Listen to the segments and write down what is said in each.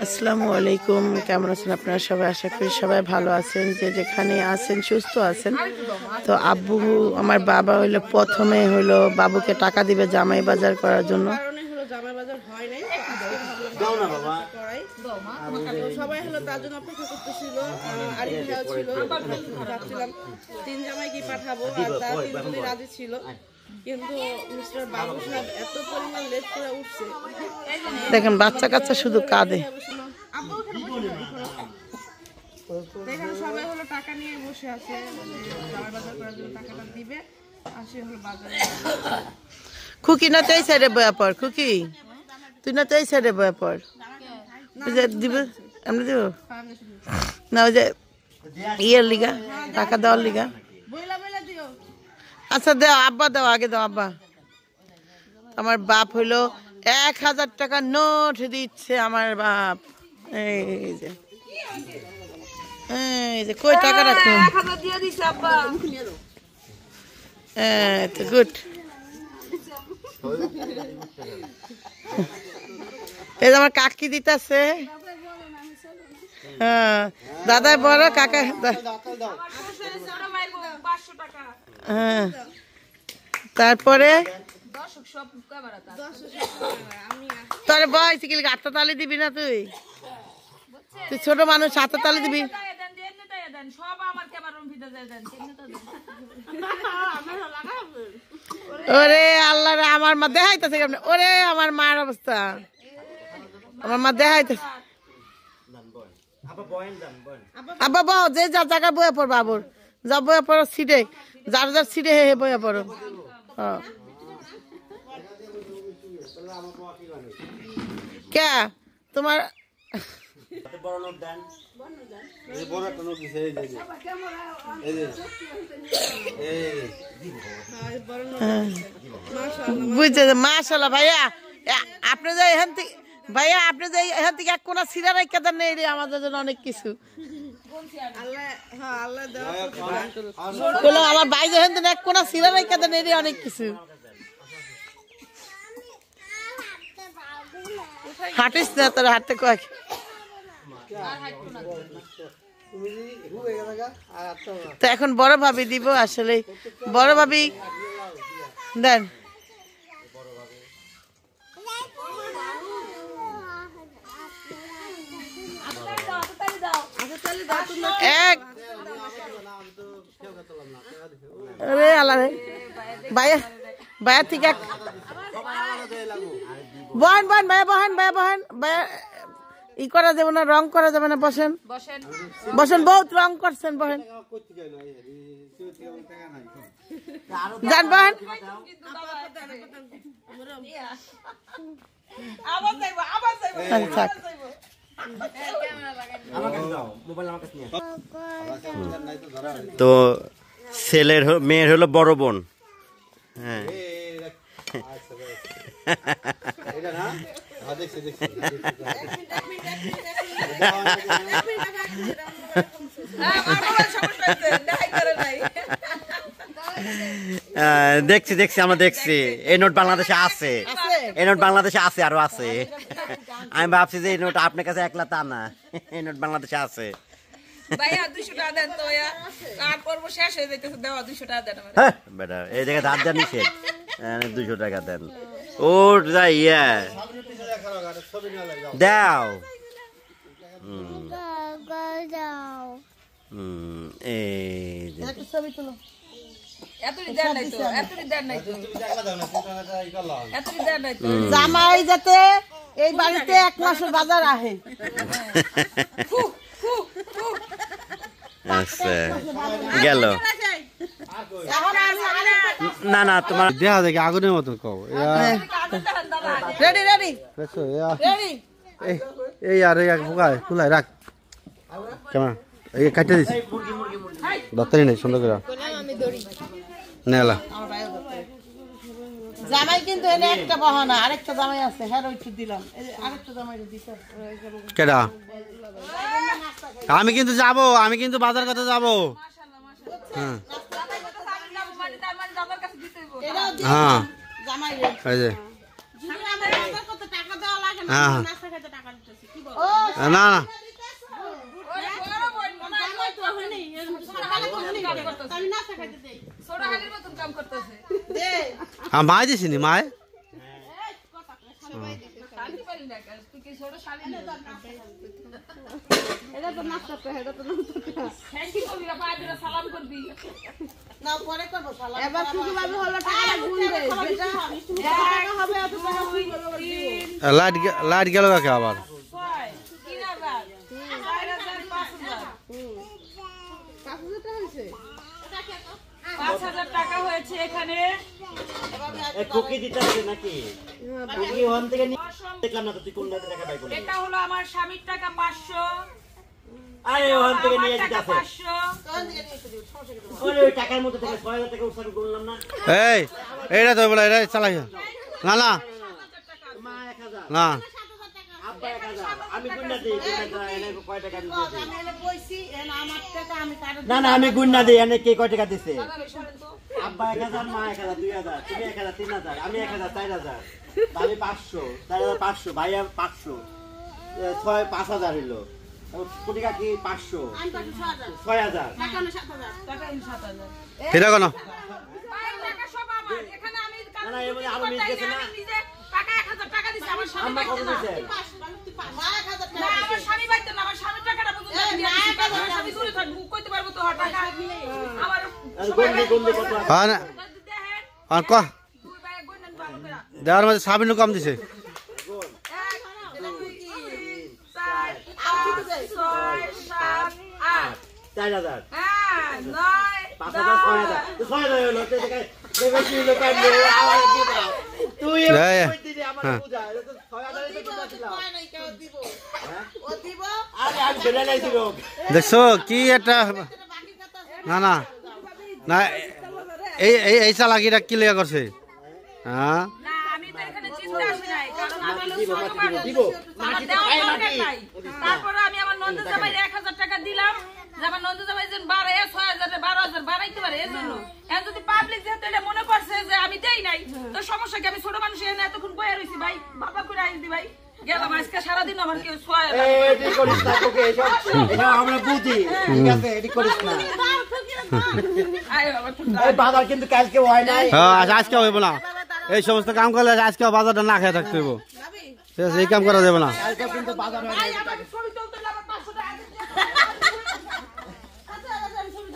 আসসালামু আলাইকুম, কেমন আছেন আপনারা সবাই? আশা করি সবাই ভালো আছেন, যে যেখানে আছেন সুস্থ আছেন। তো আব্বু আমার বাবা হইলো প্রথমে হইলো বাবুকে টাকা দিবে জামাই বাজার করার জন্য। সবাই হলো তার জন্য অপেক্ষা করতেছিল। আরিফ ভাইও ছিল, ভাবছিলাম তিন জামাইকে পাঠাবো, আর তারা তিনজনই রাজি ছিল। কিন্তু মিস্টার বাবু সাহেব এত পরিমাণ লেট করে উঠছে, দেখেন বাচ্চা কাচ্চা শুধু কাঁদে। দেখেন সবাই হলো টাকা নিয়ে বসে আছে, জামাই বাজার করার জন্য টাকাটা দিবে, আর সে হলো বাজারে। খুকি না তো এই সাইডে বয়া পর, খুকি তুই না তো এই সাইডে বয়া পর, দিবে এমনি দিব না, ওই যে ইয়ের লিগা টাকা দেওয়ার লিগা। আচ্ছা দাও আব্বা, দাও আগে দাও আব্বা। আমার বাপ হইলো 1000 টাকা নোট দিচ্ছে আমার বাপ। এই যে কই টাকা রাখো, তো গুড। এই যে আমার কাকি দিতেছে, হ্যাঁ দাদাই বড় কাকা, হ্যাঁ তারপরে তোর বয়স কি হাতটা তালি দিবি না? তুই তুই ছোট মানুষ, হাতটা তালি দিবি। ওরে আল্লাহ রে, আমার মা দেখাইতেছে কেমন, ওরে আমার মার অবস্থা, আমার মা দেখাইতেছে। আব্বা বহ, যে যার জায়গায় বয়ে পড়, বাবুর যা বয়ে পড়ো সিটে, যার যার সিটে হে বয়ে পড়ো। কে তোমার বুঝছে? মাশাআল্লাহ ভাইয়া, আপনি যে এখান থেকে, ভাইয়া আপনি যে এখান থেকে এক কোনা সিরা রেখে দেন নেই রে, আমাদের জন্য অনেক কিছু। আমার ভাই যে এখান থেকে এক কোনা সিরা রেখে দেন নেই রে, অনেক কিছু। হাঁটিস না, তোর হাঁটতে কয়েক। তো এখন বড় ভাবি দিব, আসলে বড় ভাবি দেন। এক আরে আল্লাহ রে, ভাইয়া ভাইয়া ঠিক এক বহেন বহেন ভাইয়া, বহেন ভাইয়া, বহেন ভাইয়া। ই করা যাবে না, রং করা যাবে না, বসেন বসেন, বহুত রং করছেন, বহেন যান, বহেন। তো ছেলের মেয়ের হলো বড় বোন, হ্যাঁ দেখছি দেখছি, আমরা দেখছি এই নোট বাংলাদেশে আছে, এই নোট বাংলাদেশে আছে, আরো আছে। আমি ভাবছি যে এই নোট আপনার কাছে একলা, তা না, এই নোট বাংলাদেশে আছে। বেটা এই জায়গায় ধার দেন নিষেধ, 200 টাকা দেন। ও যাই দাও, জামাই যাতে এই বাড়িতে 1 মাসের বাজার আহে। আচ্ছা গেল না না, তোমার দেখা দেখে আগুনের মতো কও। রেডি রেডি রেডি, এই আর এই ফুকায় ফুলাই রাখ, কেমন এই কাটে দিস, দত্তরি নেই সুন্দর করে নেলা। জামাই কিন্তু এনে একটা বাহানা, আরেকটা জামাই আছে, হ্যাঁ ওইটা দিলাম, আরেকটা জামাই দিতে। কেডা? আমি কিন্তু যাবো, আমি কিন্তু বাজার করতে যাবো। হ্যাঁ হ্যাঁ, এই যে হ্যাঁ না না মায় দিছিনি মায় লাইট গেল কাকে আবার 5,000 টাকা হয়েছে এখানে। কুকি দিতে আছে নাকি? কুকি ওখান থেকে দেখলাম না তো, তুই কোন টাকা বাই করলি? এটা হলো আমার স্বামীর টাকা 500। আরে ওখান থেকে নিয়ে যেতে আছে। 500 ওই টাকার মধ্যে থেকে 6,000 টাকা উৎসর্গ করলাম না। এই এইটা তো বলে এটা চালাই না না মা 1,000, না আব্বা 1,000, আমি গুন্না দিই, এনে কয় টাকা দিয়েছে? না না আমি গুন্না দিই, এনে কে কয় টাকা দিছে? আব্বা 1,000, মা 1,000, 2,000, তুমি 1,000, 3,000, আমি 1,000, 4,000, আমি 500, 4,500, ভাইয়া 500, 5,000 হইলো। কোটি কি 500, 6,000 এটা কেন টাকা সব আমার। এখানে আমি না না এর মধ্যে আরো মিস গেছে না? নিজে টাকা 1,000 টাকা দিছি আমার স্বামী আম্মা কত দিছে? না আমার স্বামী বাইতে না, আমার স্বামী টাকাটা বুঝুন না দিয়ে দিছি। কারণ আমার স্বামী দূরে থাকবো, কইতে পারবো তো টাকা আমার গন্ডি কত আছে? হ্যাঁ না দেখেন আর ক দুই ভাই গন্ডন ভালো করে দেওয়ার মধ্যে সাবিনু কম দিছে 1 2 3 4 5 6 7 8 4,000, হ্যাঁ 9 5,000, 6,000, 6,000 হলো। দেখে কি হলো কাজ আমার বুঝা, তুই কই দিলি আমার বুঝা, এটা তো 6,000 এর তো বুঝা ছিল। আরে আমি বেলা নাই দিব। দেখছো কি একটা না না না এই এই এই চালাকিটা কি লেগে করছে হ্যাঁ না আমি তো এখানে চিন্তা আসি নাই, কারণ আমি লোক ছোট মানুষ দিব আমার দেওয়ার দরকার নাই। তারপরে আমি আমার নন্দ জামাই 1,000 টাকা দিলাম, যে আমার নন্দ জামাই যেন 6,000 12,000 বাড়াইতে পারে এর জন্য। এখন যদি পাবলিক যেহেতু এটা মনে করছে যে আমি দেই নাই, তো সমস্যা কি? আমি ছোট মানুষ এখানে এতক্ষণ বয়ে রইছি ভাই, বাবা করে আইছি ভাই, গেলাম আজকে সারাদিন আমার কেউ সোয়া এডি করিস না, তোকে এসব এটা আমরা বুঝি, ঠিক আছে? এডি করিস না। আয় বাবা এই বাজার কিন্তু কালকে হয় নাই। হ্যাঁ আজকে হইব না, এই সমস্ত কাম করলে আজকে বাজারটা না খেয়ে থাকতে হইব, ঠিক আছে? এই কাম করা যাবে না। কালকে কিন্তু বাজার হয় নাই। ছবি তুলতে আমার 500 টাকা দিতে।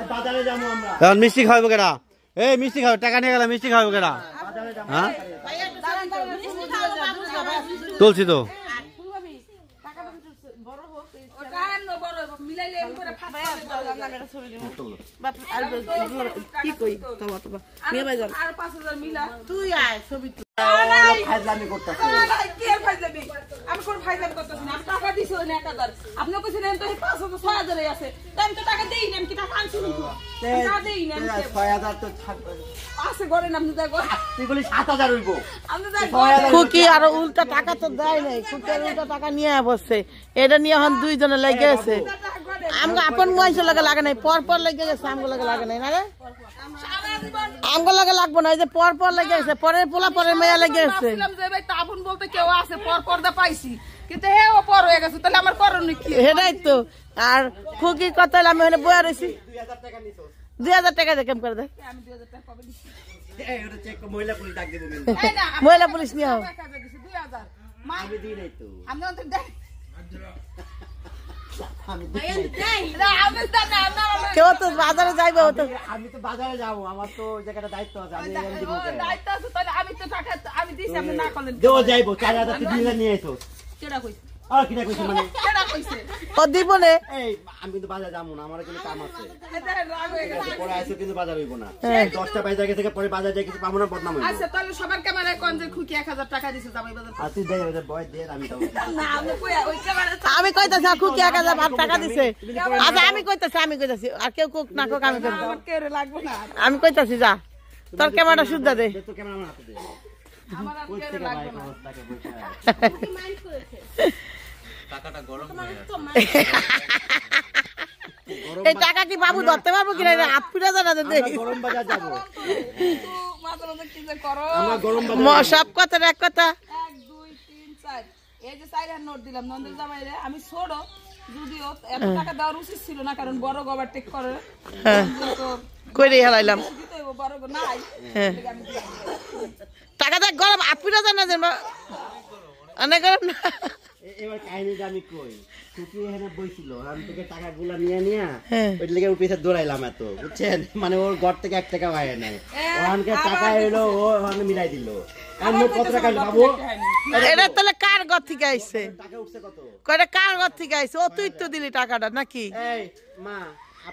এই বাজারে যাবো আমরা। এখন মিষ্টি খাওয়াবো কেডা? এই মিষ্টি খাওয়া টাকা নিয়ে গেলে মিষ্টি খাওয়াবো কেডা? হ্যাঁ তুলছি তো ওটা এমন বড় মিলাইলে এম করে কি কই তোমার আর 5,000 মিলা তুই আয় ছবি ফাজলামি করতেছে। কে ফাইজাবি? আমি কোন ফাইজাবি করতেছি না, আমি টাকা দিছি ওই 1,000। আপনি কইছেন তো 5,000 6,000 এই আছে, তাই আমি তো টাকা দেই না, আমি কি টাকা আনছি না? টাকা দেই না, 6,000 তো থাকবে। আছে গড়ে না, আপনি দেখো তুই বলি 7,000 হইব। আপনি দেখো খুকি আর উল্টা টাকা তো দেয় নাই, খুকি আর উল্টা টাকা নিয়ে বসছে, এটা নিয়ে এখন দুইজনে লেগে গেছে। আমগো আপন মহিষের লাগে লাগে নাই, পর পর লেগে গেছে, আমগো লাগে লাগে নাই না রে, আমগো লাগে লাগবো না, এই যে পর পর লেগে গেছে, পরের পোলা পরের মেয়া লেগে গেছে। ভাবছিলাম যে ভাই তাবুন বলতে কেউ আছে, পর পর্দা পাইছি, কিন্তু হেও পর হয়ে গেছে, তাহলে আমার করণীয় কি? সেটাই তো। আর খুকি কত হইলে আমি ওখানে বয়া রয়েছি, 2,000 টাকা দিয়ে কেম করে দেয়, আমি 2,000 টাকা পাবে দিছি। এই ওটা চেক মহিলা পুলিশ ডাক দেব কিন্তু। এই না মহিলা পুলিশ নিয়ে হোক। 1,000 দিছি, 2,000 মা আমি দিই নাই তো। আমি তো দেই আমি দিই নাই। না আমি তো না না কেউ তো বাজারে যাইবে, ও তো আমি তো বাজারে যাব, আমার তো জায়গাটা দায়িত্ব আছে, আমি এখানে দিব কেন? দায়িত্ব আছে, তাহলে আমি তো টাকা আমি দিছি, আপনি না করলেন দেও যাইবো 4,000 তুই 2,000 নিয়ে আইছো। কেডা কইছে? আর কিটা কইছিস মানে? কেডা কইছে? ও দিব নে। এই আমি কিন্তু বাজারে যাবো না, আমার কিন্তু কাম আছে। এটা রাগ হয়ে গেছে। পরে আইছো কিন্তু বাজার হইব না। 10টা বাজে গেছে থেকে পরে বাজার যাই কিছু পাবো না, বদনাম হইব। আচ্ছা তাহলে সবার ক্যামেরায় কোন যে খুকি 1,000 টাকা দিছে জামাই বাজার। আর তুই দে ওই বয় দে, আমি দাও। না আমি কই ওই ক্যামেরা আমি কইতাছি খুকি 1,000 টাকা দিছে। আচ্ছা আমি কইতাছি আর কেউ কোক না কোক আমি করব, আমার কেরে লাগবে না, আমি কইতাছি যা তোর ক্যামেরাটা শুদ্ধা দে। দে তো ক্যামেরা আমার হাতে দে। আমার আর কই কেরে থেকে লাগবে ভাই না। অবস্থাকে বলছা। এই টাকা কি বাবু ধরতে পারবো কিনা, হাত পিটা জানা দে। আমরা গরম বাজার যাব। মাত্র কি যে করো? আমরা গরম বাজার সব কথা এক কথা। 1 2 3 4 এই এই যে 4000 নোট দিলাম নন্দের জামাইরে আমি ছোট যদিও এত টাকা দেওয়ার উচিত ছিল না কারণ বড় গবার টেক করে তো কইরে হেলাইলাম দিতে বড় নাই আমি টাকা দেখ গরম আপুরা জানা যেন অনেক গরম না এবার কাহিনীটা আমি কই টুকি এখানে বইছিল আমি থেকে টাকাগুলো নিয়ে নিয়ে হ্যাঁ। ওই লেগে উঠে দৌড়াইলাম এত বুঝছেন মানে ওর ঘর থেকে 1 টাকা বাইরে নাই ওখানকে টাকা এলো ও ওখানে মিলাই দিল আমি কত টাকা পাবো এটা তাহলে কার ঘর থেকে আইছে টাকা উঠছে কত কয়টা কার ঘর থেকে আইছে ও তুই তো দিলি টাকাটা নাকি এই মা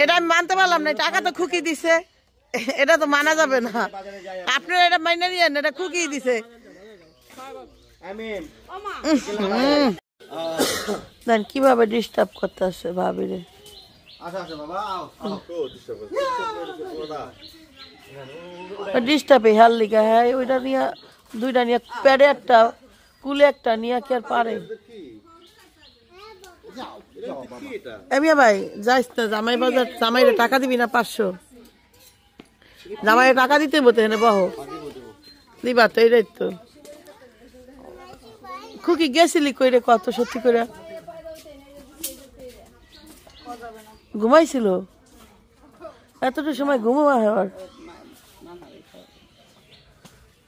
এটা আমি মানতে পারলাম না টাকা তো খুকি দিছে এটা তো মানা যাবে না আপনারা এটা মাইনে নিয়েন এটা খুকি দিছে আমি দেন কিভাবে ডিস্টার্ব করতে আসছে ভাবিরে আচ্ছা বাবা আও ডিস্টার্ব হেয়ার লিগা হ্যাঁ ওইটা নিয়ে দুইটা নিয়ে প্যাডে একটা কুলে একটা নিয়ে কি আর পারে এমিয়া ভাই যাইস না জামাই বাজার জামাইরে টাকা দিবি না 500 জামাইরে টাকা দিতে বলতে হেনে বহ দিবা তো এইটাই তো খুকি গেছিলি কইরে কত সত্যি করে ঘুমাইছিল এতটা সময় ঘুমোয়া হয়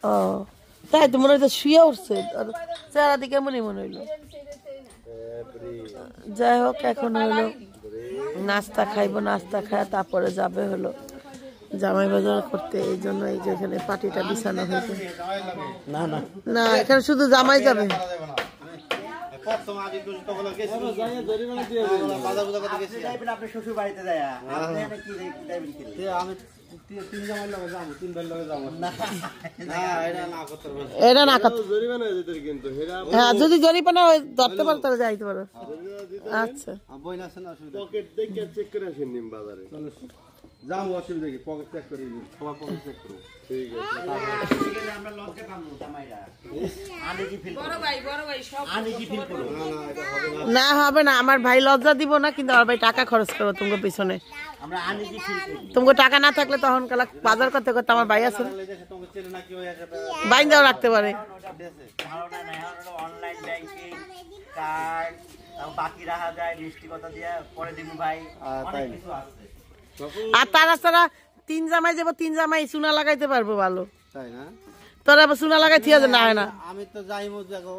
ও তাই তো মনে হয় শুয়ে উঠছে চেহারা দিকে এমনই মনে হইলো যাই হোক এখন হলো নাস্তা খাইবো নাস্তা খায় তারপরে যাবে হলো জামাই বাজার করতে এই জন্য এই যে এখানে পাটিটা বিছানো হয়েছে না না না এখানে শুধু জামাই যাবে আপনি শ্বশুর বাড়িতে যায় আপনি এখানে কি যাইবেন কি আমি 3 জামাই লগে যাব 3 ভাই লগে যাব না এটা না কথা জরিমানা হয়ে যেতে কিন্তু হ্যাঁ যদি জরিমানা হয় ধরতে পারো তাহলে যাইতে পারো আচ্ছা বই না শোনা অসুবিধা পকেট দেখে চেক করে আসেন নিম বাজারে যাও অসুবিধা কি পকেট চেক করে দিন সবার পকেট চেক করো ঠিক আছে আমরা লজ্জা পাবো জামাইরা আমি কি ফিল বড় ভাই সব আমি কি ফিল করব না হবে না আমার ভাই লজ্জা দিব না কিন্তু আমার ভাই টাকা খরচ করবো তোমার পিছনে আমরা আমি কি ফিল করব তোমার টাকা না থাকলে তখন কালা বাজার করতে করতে আমার ভাই আছে তোমাকে চেনে না কি হয়ে যাবে বাইন্দাও রাখতে পারে ধারণা নাই অনলাইন ব্যাংকিং কার্ড বাকি রাখা যায় মিষ্টিকতা দিয়ে পরে দিমু ভাই অনেক কিছু আছে আর তাছাড়া 3 জামাই যাবো 3 জামাই চুনা লাগাইতে পারবো ভালো তাই না তোরা আবার চুনা লাগাই থিয়া না হয় না আমি তো যাইমু দেখো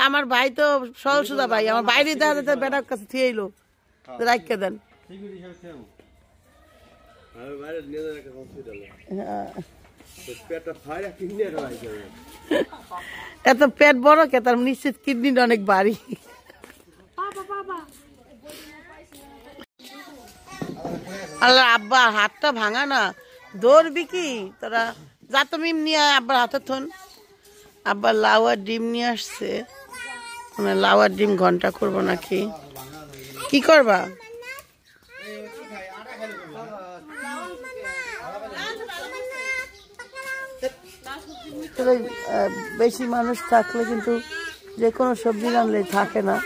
আমার ভাই তো সহজ সুদা ভাই আমার বাইরে দেখা যেতে বেটার কাছে থিয়ে এলো রাখকে দেন সিকিউরিটি সাহেব কেউ আরে বাইরে নিয়ে যাওয়ার একটা হসপিটালে পেটটা ফাইরা কিনে রাখা এত পেট বড় কে তার নিশ্চিত কিডনিটা অনেক ভারী আল্লাহ আব্বা হাতটা ভাঙা না দৌড়বি কি তোরা যা তুমি নিয়ে আব্বার হাতে থন আব্বা লাউয়ার ডিম নিয়ে আসছে মানে লাউয়ার ডিম ঘন্টা করবো নাকি কি করবা বেশি মানুষ থাকলে কিন্তু যে কোনো সবজি রান্নলে থাকে না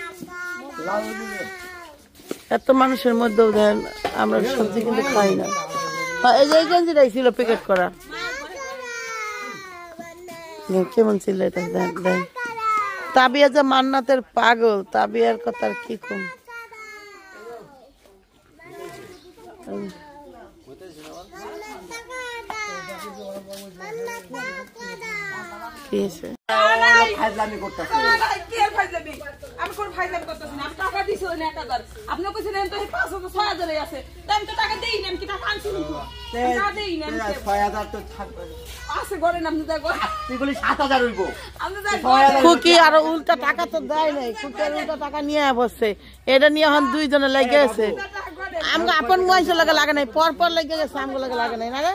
এত মানুষের মধ্যেও দেন আমরা সবজি কিন্তু খাই না এই যে এই গেঞ্জিটাই ছিল প্যাকেট করা কেমন ছিল এটা দেন দেন তাবিয়া যে মান্নাতের পাগল তাবিয়ার কথা আর কি কম কি হয়েছে ফাজলামি করতেছে আমি কোন ফাইজাম করতেছি না আমি টাকা দিছি ওই 1000 আপনি কইছেন তো 500 6000 আছে তাই আমি তো টাকা দেই না আমি কি টাকা আনছি না দেই না 6000 তো থাকবে আছে গরে নাম দা গো তুই বলি 7000 হইবো আমি দা খুকি আর উল্টা টাকা তো দেয় নাই খুকি আর উল্টা টাকা নিয়ে বসছে এটা নিয়ে এখন দুইজনে লেগে গেছে আমগো আপন মহিষের লাগে লাগে নাই পর পর লেগে গেছে আমগো লাগে লাগে নাই না রে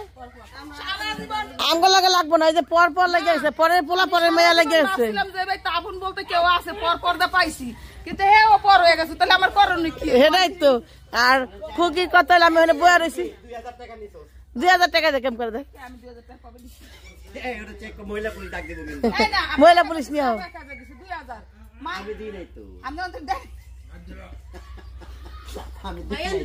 আমগো লাগে লাগবো না এই যে পর পর লেগে গেছে পরের পোলা পরের মেয়া লেগে গেছে ভাই তাবুন বলতে কেউ আছে পর পর্দা পাইছি কিন্তু হে ও পর হয়ে গেছে তাহলে আমার করণীয় কি হেডাই তো আর খুকির কথা হলো আমি ওখানে বয়া রয়েছি 2000 টাকা নিছো 2000 টাকা দিয়ে কেম করে দেয় আমি 2000 টাকা পাবো এই ওটা চেক মহিলা পুলিশ ডাক দেব কিন্তু এই না মহিলা পুলিশ নিয়ে আও টাকা দিছি 2000 মা আমি দিই নাই তো আমি তো দেখ আমি দেখি।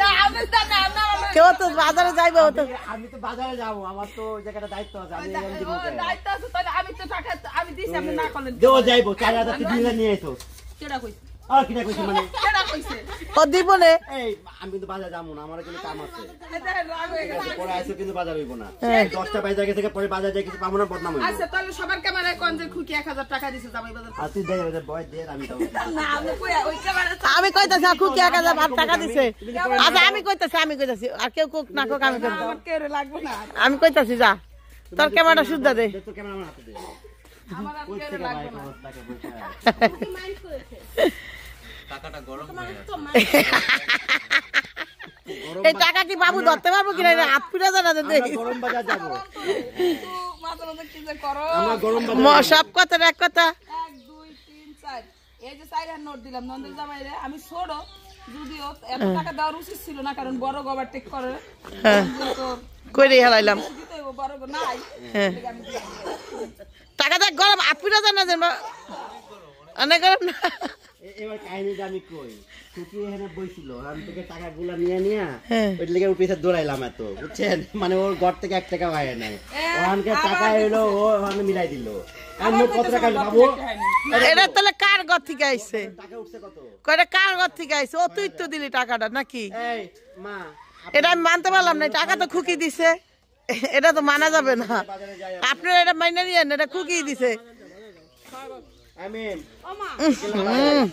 না, আমি জানি, আমার- কেউ তো বাজারে যাইবে তো আমি তো বাজারে যাবো, আমার তো ওই জায়গাটা দায়িত্ব আছে, আমি এখানে দিব ও, দায়িত্ব আছে, তাহলে আমি তো টাকা আমি দিছি, আপনি না করলেন। দেবো যাইবো 4000 3,000 নিয়ে এসো। কেডা কইছে? আর কিনা কইছি মানে কেডা কইছে? ও দিব নে এই আমি কিন্তু বাজারে যাবো না, আমার কিন্তু কাম আছে। এটা রাগ হয়ে গেছে। পরে আইসো কিন্তু বাজার হইব না। 10টা বাজে আগে থেকে পরে বাজার যাই কিছু পাবো না, বদনাম হইব। আচ্ছা, তাহলে সবার ক্যামেরায় কোন যে খুকি 1000 টাকা দিছে জামাই বাজার আর তুই দেয় ওদের বয় দে, আমি দাও। না, আমি কই ওই ক্যামেরা আমি কইতাছি খুকি 1000 টাকা দিছে আচ্ছা আমি কইতাছি আর কেউ কোক না কোক আমি কইতাছি আমার কেউ লাগবে না। আমি কইতাছি যা তোর ক্যামেরাটা শুদ্ধা দে তো ক্যামেরা আমার হাতে দে। আমার আর কই কেউ থেকে লাগবে ভাই না। খবর টাকা পয়সা। এই টাকা কি বাবু ধরতে পারবো কিনা এটা হাত পুড়ে জানা দে আমরা গরম বাজার যাবো। কিন্তু মাঝে মাঝে কি যে করো? আমরা গরম বাজার সব কথা এক কথা 1 2 3 4 এই যে 4000 নোট দিলাম নন্দের জামাইরে, আমি ছোট যদিও এত টাকা দেওয়ার উচিত ছিল না, কারণ বড় গবার টেক করে তো কইরে হেলাইলাম দিতে হইব, বড় গো নাই। হ্যাঁ এটাকে আমি দিলাম। টাকা দেখ গরম হাত পুড়ে জানা যে অনেক গরম না এবার কাহিনীটা আমি কই। টুকি এখানে বইছিল, আমি থেকে টাকাগুলো নিয়ে নিয়ে হ্যাঁ। ওই লেগে উঠে দৌড়াইলাম এত, বুঝছেন? মানে ওর ঘর থেকে 1 টাকা বাইরে নাই, ওখানকে টাকা এলো, ও ওখানে মিলাই দিল। আমি কত টাকা বাবু? এটা তাহলে কার ঘর থেকে আইছে টাকা উঠছে কত? কয়টা কার ঘর থেকে আইছে ও তুই তো দিলি টাকাটা নাকি এই মা, এটা আমি মানতে পারলাম না টাকা তো খুকি দিছে এটা তো মানা যাবে না আপনি এটা মাইনে নিয়েন এটা খুকি দিছে আমি ও মা,